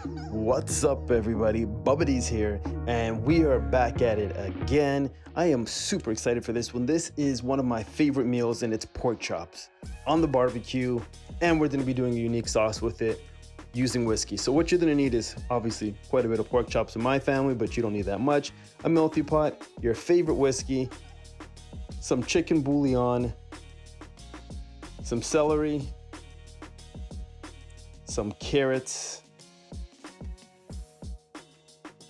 What's up, everybody? Dees here, and we are back at it again. I am super excited for this one. This is one of my favorite meals, and it's pork chops on the barbecue, and we're going to be doing a unique sauce with it using whiskey. So what you're going to need is obviously quite a bit of pork chops in my family, but you don't need that much. A MultiPot, your favorite whiskey, some chicken bouillon, some celery, some carrots,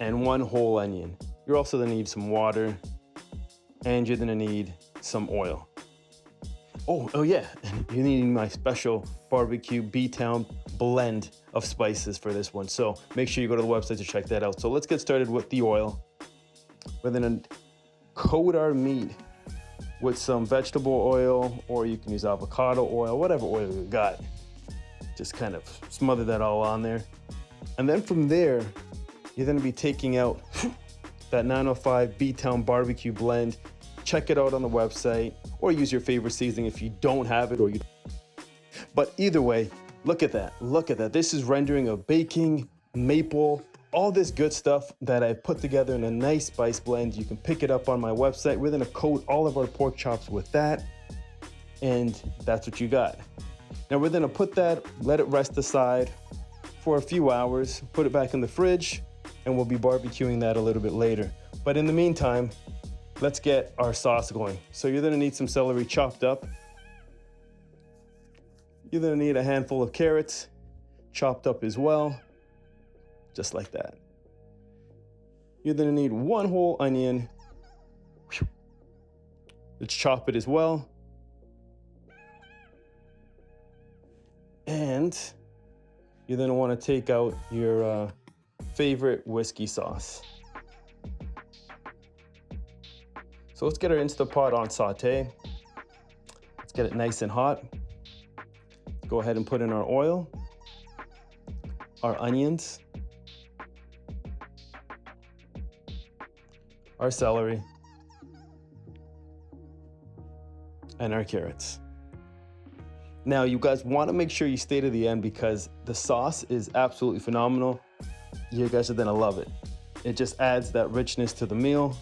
and one whole onion. You're also gonna need some water, and you're gonna need some oil. Oh yeah, and you're needing my special barbecue B-Town blend of spices for this one. So make sure you go to the website to check that out. So let's get started with the oil. We're gonna coat our meat with some vegetable oil, or you can use avocado oil, whatever oil you got. Just kind of smother that all on there. And then from there, you're gonna be taking out that 905 B-Town barbecue blend. Check it out on the website, or use your favorite seasoning if you don't have it, but either way, look at that, look at that. This is rendering of baking, maple, all this good stuff that I put together in a nice spice blend. You can pick it up on my website. We're gonna coat all of our pork chops with that, and that's what you got. Now we're gonna put that, let it rest aside for a few hours, put it back in the fridge, and we'll be barbecuing that a little bit later. But in the meantime, let's get our sauce going. So you're gonna need some celery chopped up. You're gonna need a handful of carrots chopped up as well, just like that. You're gonna need one whole onion. Let's chop it as well. And you're gonna wanna take out your favorite whiskey sauce. So let's get our Instapot on saute. Let's get it nice and hot. Go ahead and put in our oil, our onions, our celery, and our carrots. Now, you guys want to make sure you stay to the end because the sauce is absolutely phenomenal. You guys are gonna love it. It just adds that richness to the meal.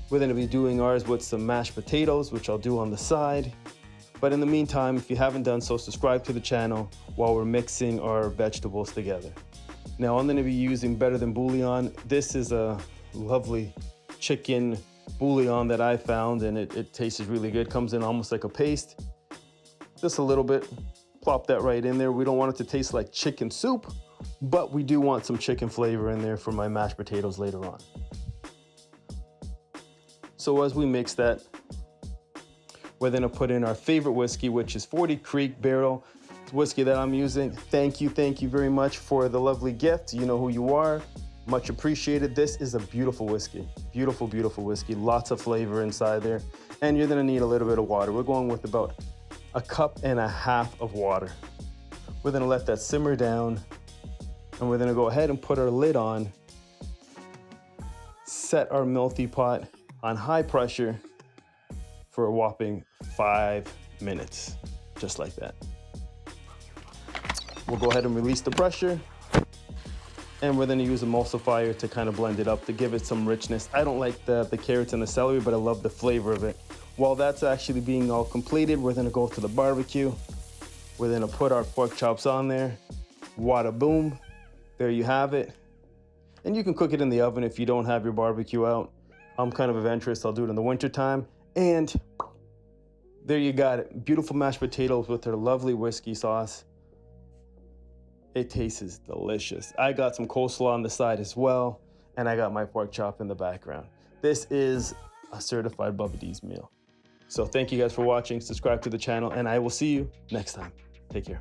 We're gonna be doing ours with some mashed potatoes, which I'll do on the side. But in the meantime, if you haven't done so, subscribe to the channel while we're mixing our vegetables together. Now, I'm gonna be using Better Than Bullion. This is a lovely chicken bouillon that I found, and it tastes really good. Comes in almost like a paste. Just a little bit, plop that right in there. We don't want it to taste like chicken soup, but we do want some chicken flavor in there for my mashed potatoes later on. So as we mix that, we're gonna put in our favorite whiskey, which is 40 Creek Barrel. It's whiskey that I'm using. Thank you very much for the lovely gift. You know who you are, much appreciated. This is a beautiful whiskey, beautiful, beautiful whiskey. Lots of flavor inside there. And you're gonna need a little bit of water. We're going with about 1.5 cups of water. We're gonna let that simmer down, and we're gonna go ahead and put our lid on, set our MultiPot on high pressure for a whopping 5 minutes, just like that. We'll go ahead and release the pressure, and we're gonna use emulsifier to kind of blend it up to give it some richness. I don't like the carrots and the celery, but I love the flavor of it. While that's actually being all completed, we're gonna go to the barbecue. We're gonna put our pork chops on there. Wada boom, there you have it. And you can cook it in the oven if you don't have your barbecue out. I'm kind of adventurous, I'll do it in the winter time. And there you got it. Beautiful mashed potatoes with their lovely whiskey sauce. It tastes delicious. I got some coleslaw on the side as well, and I got my pork chop in the background. This is a certified Dees meal. So thank you guys for watching. Subscribe to the channel, and I will see you next time. Take care.